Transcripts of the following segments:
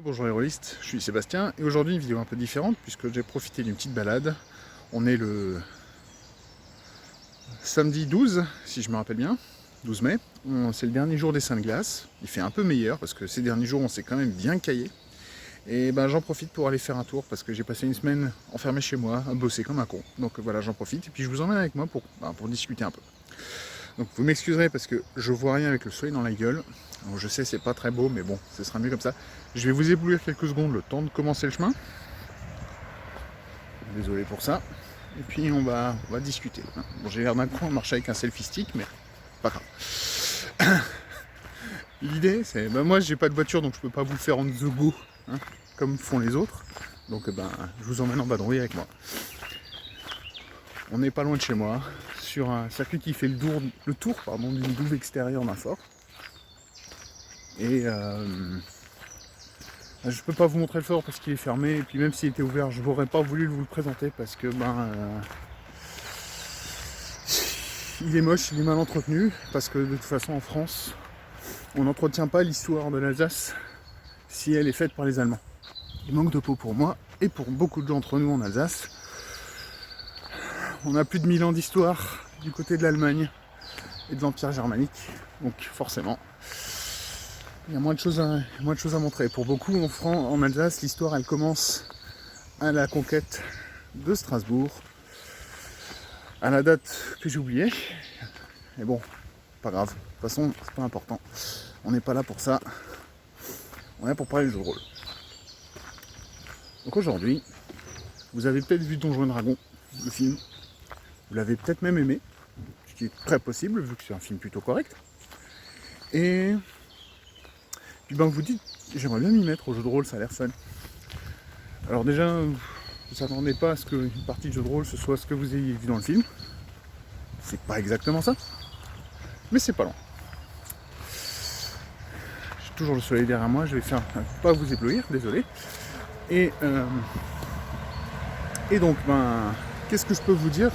Bonjour les rôlistes, je suis Sébastien et aujourd'hui une vidéo un peu différente puisque j'ai profité d'une petite balade. On est le samedi 12, si je me rappelle bien, 12 mai. C'est le dernier jour des Saintes-Glaces. Il fait un peu meilleur parce que ces derniers jours on s'est quand même bien caillé. Et ben j'en profite pour aller faire un tour parce que j'ai passé une semaine enfermé chez moi, à bosser comme un con. Donc voilà, j'en profite et puis je vous emmène avec moi pour discuter un peu. Donc vous m'excuserez parce que je vois rien avec le soleil dans la gueule. Donc, je sais c'est pas très beau mais bon, ce sera mieux comme ça. Je vais vous éblouir quelques secondes le temps de commencer le chemin. Désolé pour ça. Et puis on va discuter. Bon, j'ai l'air d'un con à marcher avec un selfie stick, mais pas grave. L'idée c'est, moi j'ai pas de voiture donc je peux pas vous le faire en the go, comme font les autres. Donc je vous emmène en vadrouille avec moi. On n'est pas loin de chez moi, sur un circuit qui fait le tour d'une douve extérieure d'un fort. Et je peux pas vous montrer le fort parce qu'il est fermé, et puis même s'il était ouvert, je n'aurais pas voulu vous le présenter parce que il est moche, il est mal entretenu, parce que de toute façon en France, on n'entretient pas l'histoire de l'Alsace si elle est faite par les Allemands. Il manque de peau pour moi et pour beaucoup d'entre nous en Alsace. On a plus de 1000 ans d'histoire du côté de l'Allemagne et de l'Empire germanique, donc forcément il y a moins de choses à montrer. Pour beaucoup en Alsace, l'histoire elle commence à la conquête de Strasbourg, à la date que j'ai oubliée. Et bon, pas grave, de toute façon c'est pas important. On n'est pas là pour ça. On est là pour parler du jeu de rôle. Donc aujourd'hui, vous avez peut-être vu Donjons et Dragons, le film. Vous l'avez peut-être même aimé, ce qui est très possible vu que c'est un film plutôt correct. Et puis vous dites, j'aimerais bien m'y mettre au jeu de rôle, ça a l'air fun. Alors déjà, vous ne s'attendez pas à ce qu'une partie de jeu de rôle ce soit ce que vous ayez vu dans le film. C'est pas exactement ça, mais c'est pas loin. J'ai toujours le soleil derrière moi, je vais faire pas vous éblouir, désolé. Et donc, qu'est-ce que je peux vous dire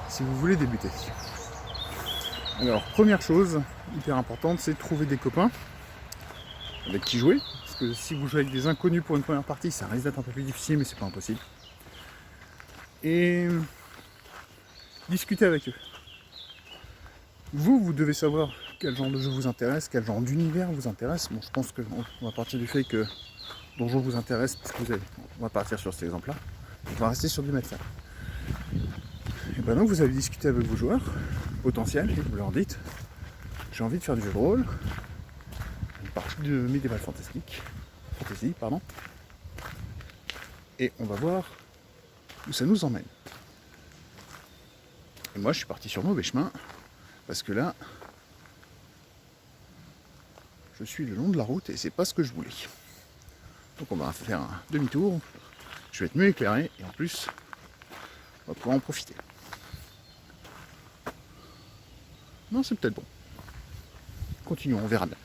si vous voulez débuter? Alors, première chose hyper importante, c'est de trouver des copains avec qui jouer. Parce que si vous jouez avec des inconnus pour une première partie, ça risque d'être un peu plus difficile, mais c'est pas impossible. Et discuter avec eux. Vous devez savoir quel genre de jeu vous intéresse, quel genre d'univers vous intéresse. Bon, je pense qu'on va partir du fait que Donjon vous intéresse, parce que on va partir sur cet exemple-là. On va rester sur du médecin. Et donc vous allez discuter avec vos joueurs potentiels et vous leur dites j'ai envie de faire du jeu de rôle, une partie de Medieval Fantasy, et on va voir où ça nous emmène. Et moi je suis parti sur le mauvais chemin, parce que là, je suis le long de la route et c'est pas ce que je voulais. Donc on va faire un demi-tour, je vais être mieux éclairé et en plus, on va pouvoir en profiter. Non, c'est peut-être bon. Continuons, on verra bien.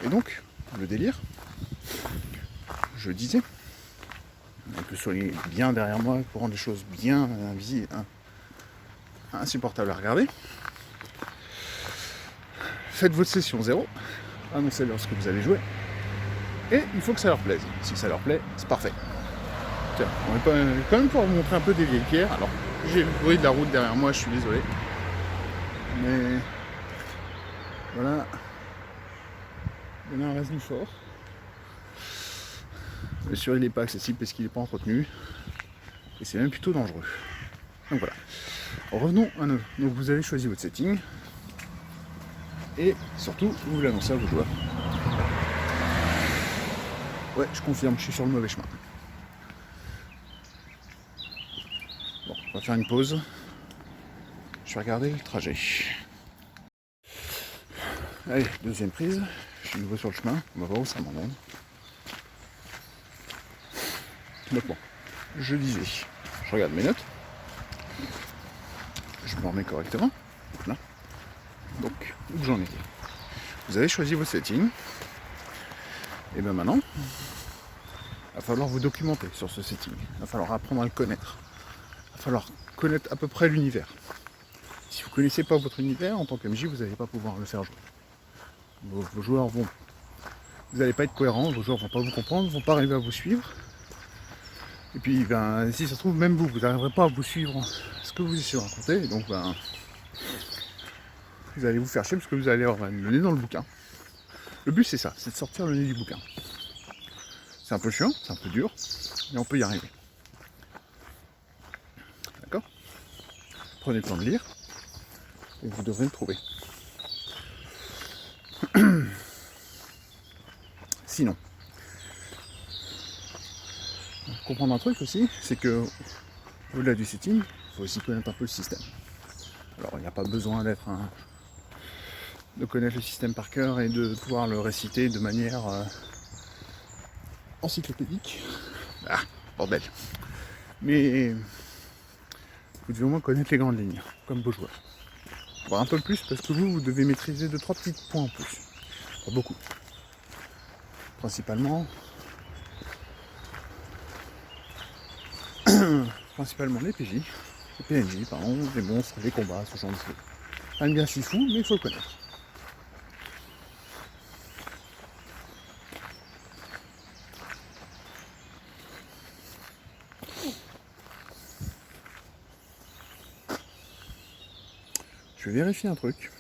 Et donc, le délire, je disais, que vous soyez bien derrière moi pour rendre les choses bien insupportables à regarder. Faites votre session 0, annoncez-leur ce que vous allez jouer, et il faut que ça leur plaise. Si ça leur plaît, c'est parfait. Tiens, on va quand même pouvoir vous montrer un peu des vieilles pierres. Alors, j'ai le bruit de la route derrière moi, je suis désolé. Mais voilà, il y en a un reste du fort. Bien sûr, il n'est pas accessible parce qu'il n'est pas entretenu. Et c'est même plutôt dangereux. Donc voilà. Revenons à nous. Donc vous avez choisi votre setting. Et surtout, vous l'annoncez à vos joueurs. Ouais, je confirme, je suis sur le mauvais chemin. Bon, on va faire une pause. Je vais regarder le trajet. Allez, deuxième prise. Je suis nouveau sur le chemin. On va voir où ça m'emmène. Donc bon, je disais, je regarde mes notes. Je me remets correctement. Voilà. Donc, où j'en étais? Vous avez choisi vos settings. Et bien maintenant, il va falloir vous documenter sur ce setting. Il va falloir apprendre à le connaître. Il va falloir connaître à peu près l'univers. Si vous ne connaissez pas votre univers, en tant qu'MJ, vous n'allez pas pouvoir le faire jouer. Vos joueurs vont vous n'allez pas être cohérent, vos joueurs ne vont pas vous comprendre, ne vont pas arriver à vous suivre. Et puis ben, si ça se trouve, même vous n'arriverez pas à vous suivre ce que vous essayez de raconter, donc ben, vous allez vous faire chier parce que vous allez avoir le nez dans le bouquin. Le but c'est ça, c'est de sortir le nez du bouquin. C'est un peu chiant, c'est un peu dur, mais on peut y arriver. D'accord? Prenez le temps de lire, et vous devrez le trouver. Sinon, comprendre un truc aussi, c'est que au-delà du setting, il faut aussi connaître un peu le système. Alors il n'y a pas besoin de connaître le système par cœur et de pouvoir le réciter de manière encyclopédique. Ah, bordel. Mais vous devez au moins connaître les grandes lignes, comme beau joueur. Voire un peu plus parce que vous devez maîtriser 2-3 petits points en plus. Pas beaucoup. Principalement les PJ, les PNJ, pardon, les monstres, les combats, ce genre de choses. Rien de bien si fou, mais il faut le connaître. Je vais vérifier un truc.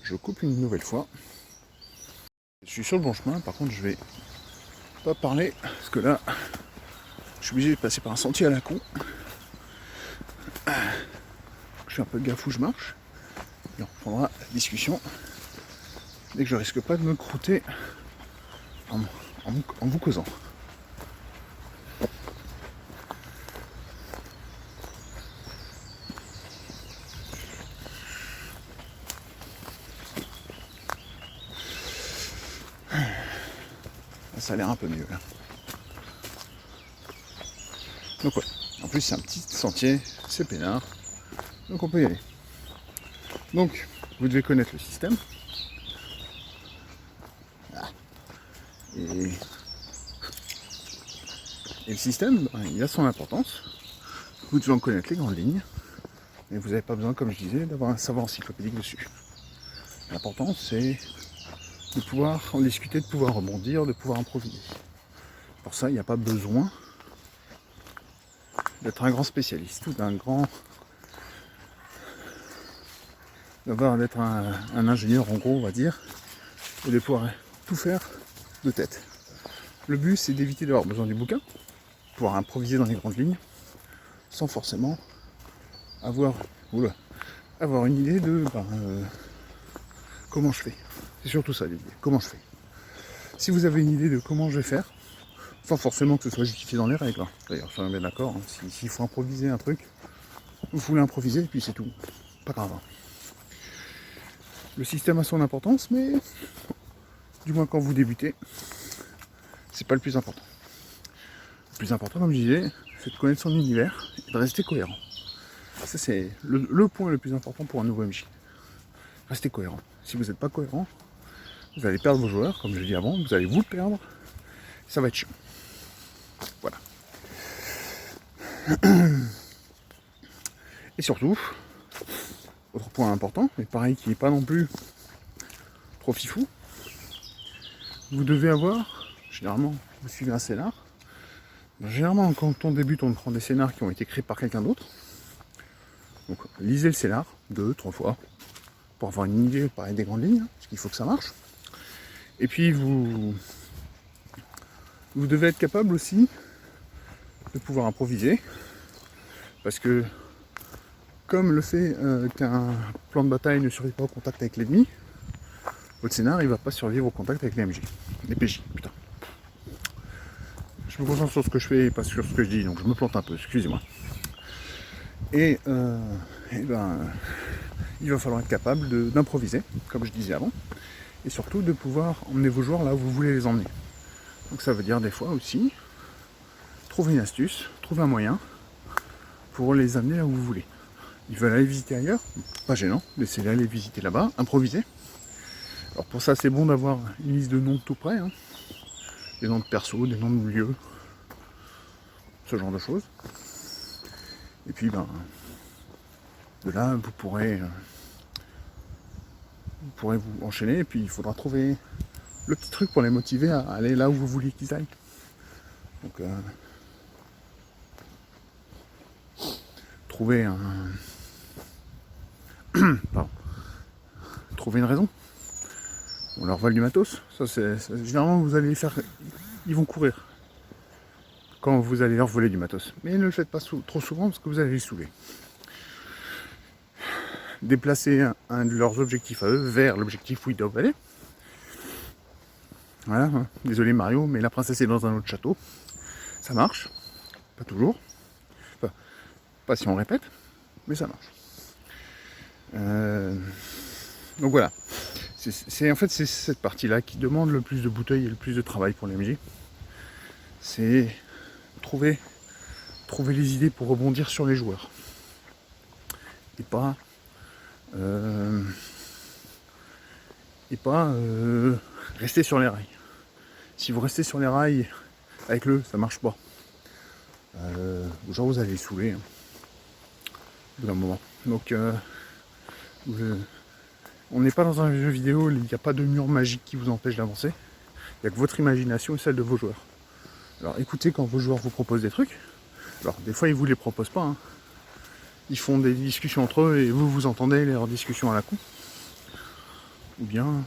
Je coupe une nouvelle fois. Je suis sur le bon chemin, par contre je vais pas parler, parce que là, je suis obligé de passer par un sentier à la con. Je fais un peu gaffe où je marche. Et on reprendra la discussion dès que je risque pas de me croûter en vous causant. Ça a l'air un peu mieux là. Donc ouais, en plus c'est un petit sentier, c'est peinard, donc on peut y aller. Donc vous devez connaître le système. Et le système, il a son importance. Vous devez en connaître les grandes lignes. Et vous n'avez pas besoin, comme je disais, d'avoir un savoir encyclopédique dessus. L'important c'est de pouvoir en discuter, de pouvoir rebondir, de pouvoir improviser. Pour ça, il n'y a pas besoin d'être un grand spécialiste ou d'être un ingénieur en gros, on va dire, et de pouvoir tout faire de tête. Le but c'est d'éviter d'avoir besoin du bouquin, pouvoir improviser dans les grandes lignes, sans forcément avoir une idée de comment je fais. C'est surtout ça l'idée, comment je fais. Si vous avez une idée de comment je vais faire, sans forcément que ce soit justifié dans les règles, hein. D'ailleurs, soyons bien d'accord, hein. S'il faut improviser un truc, vous voulez improviser et puis c'est tout. Pas grave. Le système a son importance, mais du moins quand vous débutez, c'est pas le plus important. Le plus important, comme je disais, c'est de connaître son univers et de rester cohérent. Ça, c'est le point le plus important pour un nouveau MJ. Restez cohérent. Si vous n'êtes pas cohérent, vous allez perdre vos joueurs, comme je l'ai dit avant, vous allez vous perdre, ça va être chiant. Voilà. Et surtout, autre point important, mais pareil qui n'est pas non plus trop fifou, vous devez avoir, généralement, vous suivez un scénar. Généralement, quand on débute, on prend des scénars qui ont été créés par quelqu'un d'autre. Donc, lisez le scénar 2-3 fois pour avoir une idée, pareil, des grandes lignes, parce qu'il faut que ça marche. Et puis, vous devez être capable aussi de pouvoir improviser, parce que comme le fait qu'un plan de bataille ne survit pas au contact avec l'ennemi, votre scénar il va pas survivre au contact avec les MJ, les PJ, putain. Je me concentre sur ce que je fais et pas sur ce que je dis, donc je me plante un peu, excusez-moi. Et il va falloir être capable d'improviser, comme je disais avant, et surtout de pouvoir emmener vos joueurs là où vous voulez les emmener. Donc ça veut dire des fois aussi trouver une astuce, trouver un moyen pour les amener là où vous voulez. Ils veulent aller visiter ailleurs, pas gênant, laissez-les aller visiter là-bas, improviser. Alors pour ça c'est bon d'avoir une liste de noms de tout près, hein. Des noms de persos, des noms de lieux, ce genre de choses. Et puis de là vous pourrez vous enchaîner et puis il faudra trouver le petit truc pour les motiver à aller là où vous voulez qu'ils aillent. Donc trouver un pardon, trouver une raison. On leur vole du matos. Ça, généralement vous allez les faire, ils vont courir quand vous allez leur voler du matos. Mais ne le faites pas trop souvent parce que vous allez les saouler. Déplacer un de leurs objectifs à eux vers l'objectif où ils doivent aller. Voilà, désolé Mario, mais la princesse est dans un autre château. Ça marche, pas toujours. Enfin, pas si on répète, mais ça marche. Donc voilà. En fait, c'est cette partie-là qui demande le plus de bouteilles et le plus de travail pour les MJ. C'est trouver les idées pour rebondir sur les joueurs. Et pas rester sur les rails. Si vous restez sur les rails avec ça marche pas. Genre vous allez les saouler au bout d'un moment. Donc on n'est pas dans un jeu vidéo, il n'y a pas de mur magique qui vous empêche d'avancer. Il n'y a que votre imagination et celle de vos joueurs. Alors écoutez quand vos joueurs vous proposent des trucs. Alors des fois ils vous les proposent pas. Ils font des discussions entre eux et vous entendez leurs discussions à la con. Ou bien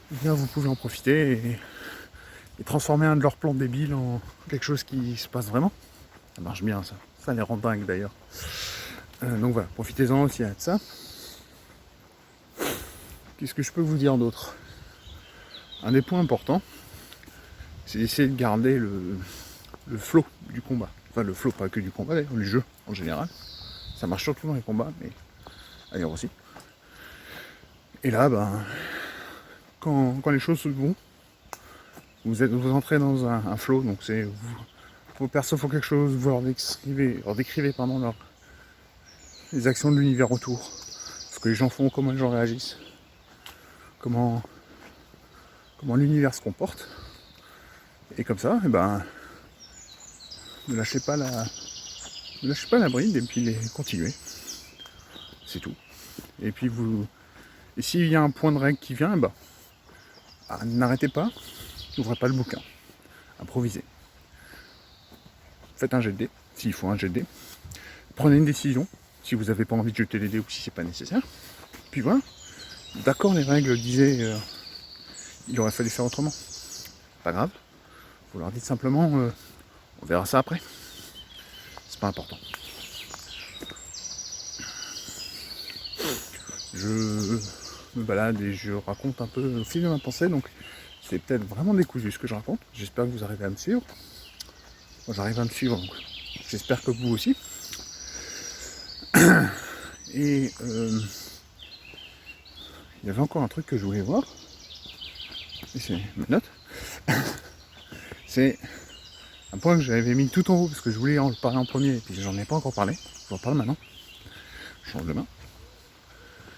vous pouvez en profiter et transformer un de leurs plans débiles en quelque chose qui se passe vraiment. Ça marche bien ça. Ça les rend dingues d'ailleurs. Donc voilà, profitez-en aussi de ça. Qu'est-ce que je peux vous dire d'autre? Un des points importants, c'est d'essayer de garder le flow du combat. Enfin le flow pas que du combat d'ailleurs, du jeu en général. Ça marche surtout dans les combats, mais ailleurs aussi. Et là, quand les choses se vont, vous entrez dans un flow, donc c'est vos persos font quelque chose, vous leur décrivez les actions de l'univers autour, ce que les gens font, comment les gens réagissent, comment l'univers se comporte, et comme ça, ne lâchez pas la bride et puis continuez, c'est tout. Et puis et s'il y a un point de règle qui vient, n'arrêtez pas, n'ouvrez pas le bouquin, improvisez. Faites un jet de dés, s'il faut un jet de dés. Prenez une décision, si vous n'avez pas envie de jeter les dés ou si c'est pas nécessaire. Puis voilà. D'accord, les règles disaient il aurait fallu faire autrement. Pas grave. Vous leur dites simplement on verra ça après. C'est pas important. Je me balade et je raconte un peu au fil de ma pensée, donc c'est peut-être vraiment décousu ce que je raconte. J'espère que vous arrivez à me suivre. Moi j'arrive à me suivre, donc j'espère que vous aussi. Et il y avait encore un truc que je voulais voir. Et c'est mes notes. C'est un point que j'avais mis tout en haut parce que je voulais en parler en premier et puis j'en ai pas encore parlé. Je vous en parle maintenant. Je change de main.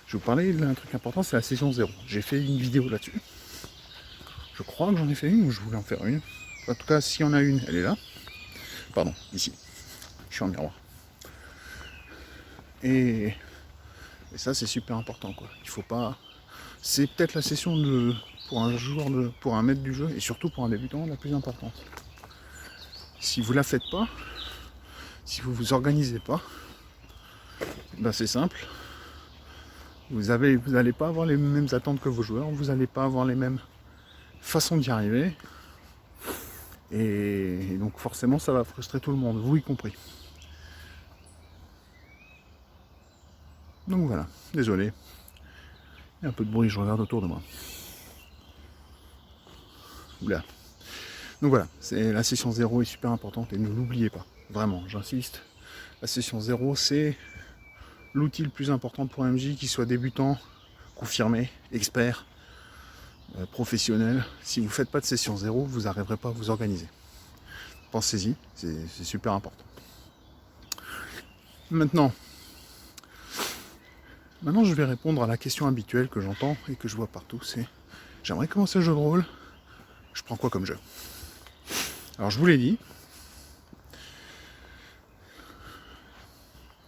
Je vais vous parler d'un truc important, c'est la session 0. J'ai fait une vidéo là-dessus. Je crois que j'en ai fait une ou je voulais en faire une. En tout cas, s'il y en a une, elle est là. Pardon, ici. Je suis en miroir. Et ça, c'est super important, quoi. Il faut pas. C'est peut-être la session pour un maître du jeu et surtout pour un débutant, la plus importante. Si vous la faites pas, si vous vous organisez pas, c'est simple. Vous n'allez pas avoir les mêmes attentes que vos joueurs, vous n'allez pas avoir les mêmes façons d'y arriver. Et donc forcément ça va frustrer tout le monde, vous y compris. Donc voilà, désolé. Il y a un peu de bruit, je regarde autour de moi. Oula. Donc voilà, la session 0 est super importante et ne l'oubliez pas. Vraiment, j'insiste. La session 0, c'est l'outil le plus important pour un MJ, qu'il soit débutant, confirmé, expert, professionnel. Si vous ne faites pas de session 0, vous n'arriverez pas à vous organiser. Pensez-y, c'est super important. Maintenant, je vais répondre à la question habituelle que j'entends et que je vois partout, c'est j'aimerais commencer le jeu de rôle, je prends quoi comme jeu? Alors je vous l'ai dit,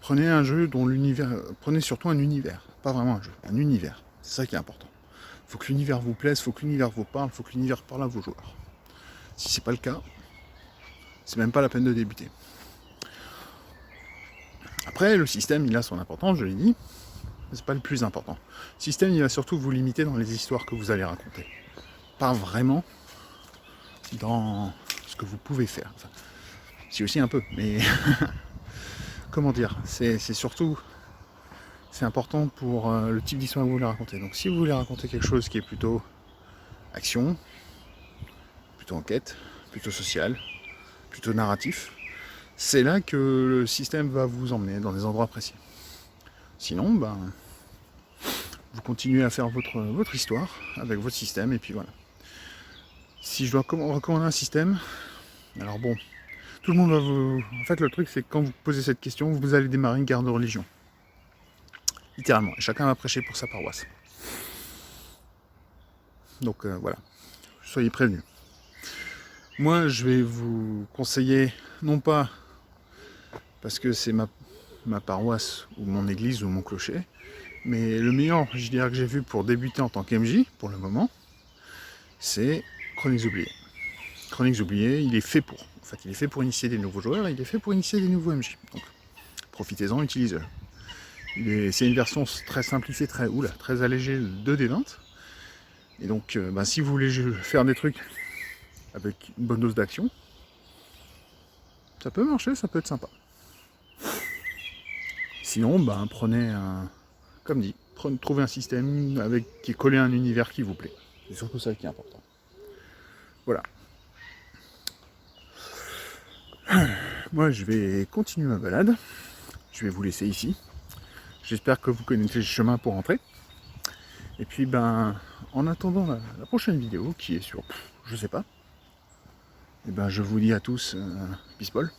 prenez un jeu dont l'univers, prenez surtout un univers, pas vraiment un jeu, un univers, c'est ça qui est important. faut que l'univers vous plaise, faut que l'univers vous parle, faut que l'univers parle à vos joueurs. Si c'est pas le cas, c'est même pas la peine de débuter. Après, le système, il a son importance, je l'ai dit, mais c'est pas le plus important. Le système, il va surtout vous limiter dans les histoires que vous allez raconter. Pas vraiment dans ce que vous pouvez faire. Enfin, si aussi un peu, mais comment dire, c'est surtout, c'est important pour le type d'histoire que vous voulez raconter. Donc si vous voulez raconter quelque chose qui est plutôt action, plutôt enquête, plutôt social, plutôt narratif, c'est là que le système va vous emmener dans des endroits précis. Sinon, ben, vous continuez à faire votre histoire avec votre système, et puis voilà. Si je dois recommander un système, alors bon, tout le monde va vous... En fait, le truc, c'est que quand vous posez cette question, vous allez démarrer une guerre de religion. Littéralement. Et chacun va prêcher pour sa paroisse. Donc voilà, soyez prévenus. Moi, je vais vous conseiller, non pas parce que c'est ma paroisse ou mon église ou mon clocher, mais le meilleur, je dirais, que j'ai vu pour débuter en tant qu'MJ, pour le moment, c'est Chroniques oubliées. Chroniques oubliées, il est fait pour. En fait, il est fait pour initier des nouveaux joueurs, et il est fait pour initier des nouveaux MJ. Donc, profitez-en, utilisez-le. C'est une version très simplifiée, très allégée de D20. Et donc, si vous voulez faire des trucs avec une bonne dose d'action, ça peut marcher, ça peut être sympa. Sinon, prenez comme dit, trouvez un système qui est collé à un univers qui vous plaît. C'est surtout ça qui est important. Voilà. Moi, je vais continuer ma balade. Je vais vous laisser ici. J'espère que vous connaissez le chemin pour rentrer. Et puis, en attendant la prochaine vidéo, qui est sur, je sais pas, et je vous dis à tous, peace ball.